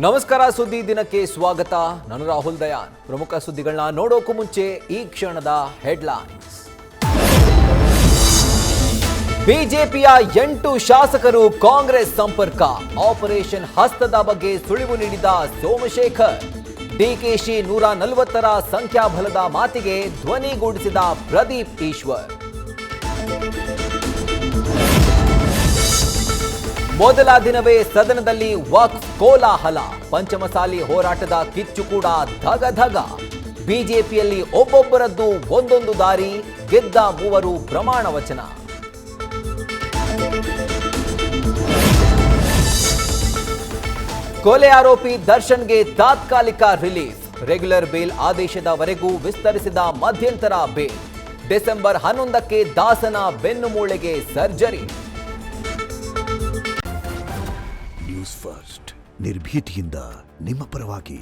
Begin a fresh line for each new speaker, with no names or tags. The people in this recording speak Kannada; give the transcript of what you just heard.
ನಮಸ್ಕಾರ, ಸುದ್ದಿ ದಿನಕ್ಕೆ ಸ್ವಾಗತ. ನಾನು ರಾಹುಲ್ ದಯಾನ್. ಪ್ರಮುಖ ಸುದ್ದಿಗಳನ್ನ ನೋಡೋಕು ಮುಂಚೆ ಈ ಕ್ಷಣದ ಹೆಡ್ಲೈನ್ಸ್. ಬಿಜೆಪಿಯ 8 ಶಾಸಕರು ಕಾಂಗ್ರೆಸ್ ಸಂಪರ್ಕ. ಆಪರೇಷನ್ ಹಸ್ತದ ಬಗ್ಗೆ ಸುಳಿವು ನೀಡಿದ ಸೋಮಶೇಖರ್. ಡಿಕೆಶಿ 140ರ ಸಂಖ್ಯಾಬಲದ ಮಾತಿಗೆ ಧ್ವನಿಗೂಡಿಸಿದ ಪ್ರದೀಪ್ ಈಶ್ವರ್. ಮೊದಲ ದಿನವೇ ಸದನದಲ್ಲಿ ವಕ್ಫ್ ಕೋಲಾಹಲ. ಪಂಚಮಸಾಲಿ ಹೋರಾಟದ ಕಿಚ್ಚು ಕೂಡ ಧಗಧಗ. ಬಿಜೆಪಿಯಲ್ಲಿ ಒಬ್ಬೊಬ್ಬರದ್ದು ಒಂದೊಂದು ದಾರಿ. ಗೆದ್ದ 3 ಪ್ರಮಾಣ ವಚನ. ಕೊಲೆ ಆರೋಪಿ ದರ್ಶನ್ಗೆ ತಾತ್ಕಾಲಿಕ ರಿಲೀಫ್. ರೆಗ್ಯುಲರ್ ಬೇಲ್ ಆದೇಶದವರೆಗೂ ವಿಸ್ತರಿಸಿದ ಮಧ್ಯಂತರ ಬೇಲ್. ಡಿಸೆಂಬರ್ 11ಕ್ಕೆ ದಾಸನ ಬೆನ್ನುಮೂಳೆಗೆ ಸರ್ಜರಿ.
ನ್ಯೂಸ್ ಫಸ್ಟ್, ನಿರ್ಭೀತಿಯಿಂದ ನಿಮ್ಮ ಪರವಾಗಿ.